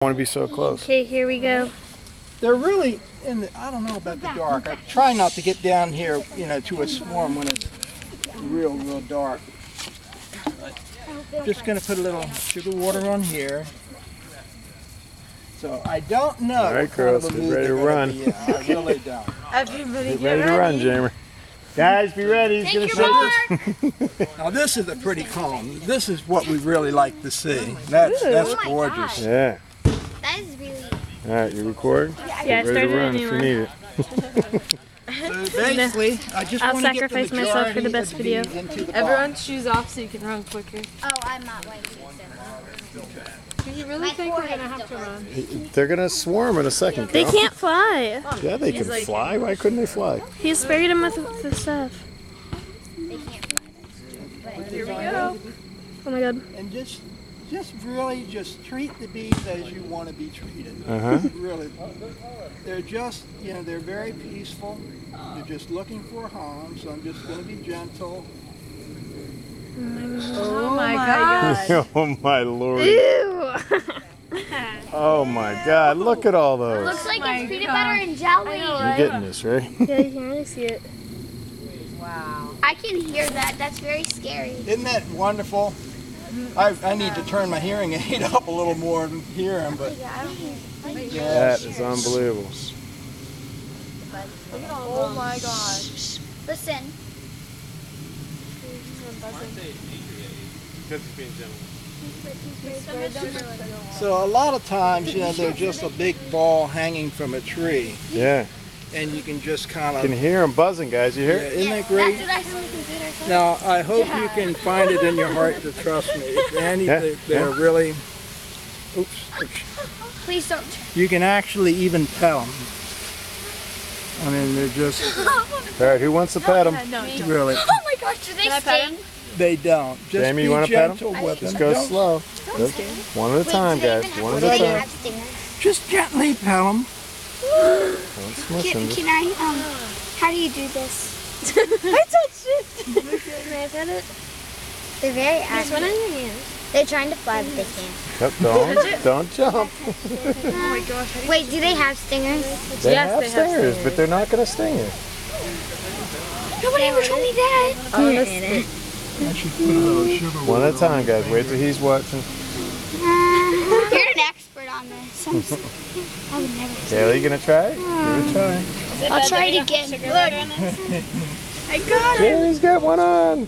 Want to be so close. Okay, here we go. They're really in the, I don't know about the dark. I try not to get down here, you know, to a swarm when it's real dark. But just going to put a little sugar water on here. So I don't know. All right, girls, get ready to run. I really don't. Everybody Get ready to run, Jamer. Guys, be ready. He's going to shake this. Now this is a pretty calm. This is what we really like to see. That's gorgeous. Yeah. That is really. All right, you record? Yeah, I Get ready to started run if you need it. So basically, I just I'll want to get the sacrifice myself for the majority best of the video. bees into the Everyone's box. shoes off so you can run quicker. Oh, I'm not like this. Do you really think we're gonna have to run? They're going to swarm in a second. They Cal. can't fly. Yeah, they can fly. Why couldn't they fly? He sprayed him with the stuff. They can't fly. Here we go. Oh my god. And just really just treat the bees as you want to be treated. Really. They're just, you know, they're very peaceful. They're just looking for harm, so I'm just going to be gentle. Oh my god. Oh my lord. Ew. Oh my god. Look at all those. Looks like it's peanut butter and jelly. You're getting this, right? Yeah, you can really see it. Wow. I can hear that. That's very scary. Isn't that wonderful? I need to turn my hearing aid up a little more and hear them, but That is unbelievable. Oh my gosh. Listen. so a lot of times, you know, they're just a big ball hanging from a tree, Yeah. and you can just kind You of. can hear them buzzing, guys. You hear it? Isn't that great? That's what I saw on the computer. Now, I hope you can find it in your heart to trust me. Andy, Yeah, they're really. Oops. Please don't. You can actually even tell them. I mean, they're just All right, who wants to pet them? really. Oh my gosh, do they Can I pet sting? They don't. Just Jamie, you be want to pet gentle them? with Just them. go Don't- slow. Good. One at a time, do they guys. even have- One do at a they time. have stingers? Just gently pet them. Don't smush them. Can I, how do you do this? I touched it. Can I pet it? They're very There's active. one in your hand. They're trying to fly, but they can't. Yep, don't jump. Oh my gosh. Wait, do they have stingers? They Yes, have they have stingers, but they're not going to sting you. Nobody ever told me that. I should put a little sugar One at a time, guys. Wait till he's watching. You're an expert on this. I would never. Kaylee, you going to try it? Give it a try. I'll try it again. Kaylee's got one on.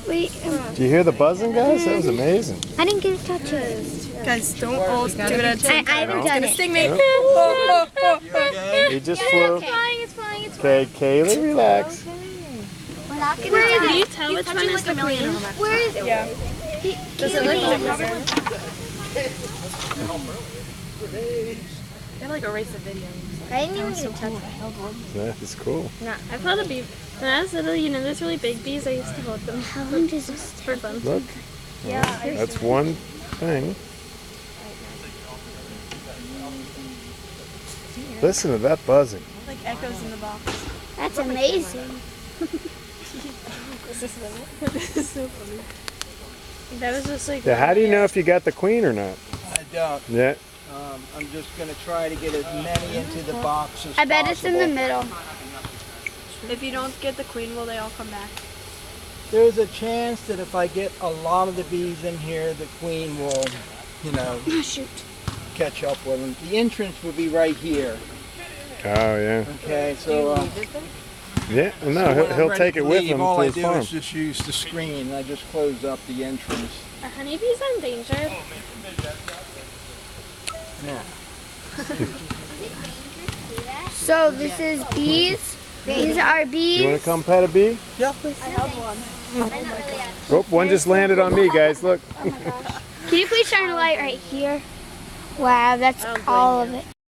Wait, Do you hear the buzzing, guys? That was amazing. I didn't get a touch it. Guys, don't all do it at the same I haven't done it. Sting me. He just flew. It's flying. Okay, Kaylee, relax. We're not gonna Can die. you tell which one is the queen? Where is it? Yeah. Does it look like They like erase the video. I didn't even get a touch it. That is cool. No, I've held a bee. When I was little, you know, those really big bees, I used to hold them. How long does this For fun. Look. That's one thing. Listen to that buzzing. Like echoes in the box. That's amazing. This is so funny. That was just like. Yeah, how do you know if you got the queen or not? I don't. Yeah. I'm just going to try to get as many into the box as I bet it's in the possible. middle. If you don't get the queen, will they all come back? There's a chance that if I get a lot of the bees in here, the queen will, you know, Oh, shoot. catch up with them. The entrance will be right here. Oh, yeah. Okay, so Yeah, no, when I'm he'll ready take to it with leave, him all to I his do farm. is just use the screen. I just close up the entrance. Are honeybees endangered? Yeah. So this is bees. These are bees. You want to come pet a bee? Yep. Oh, one just landed on me, guys. Look. Can you please shine a light right here? Wow, that's all of it.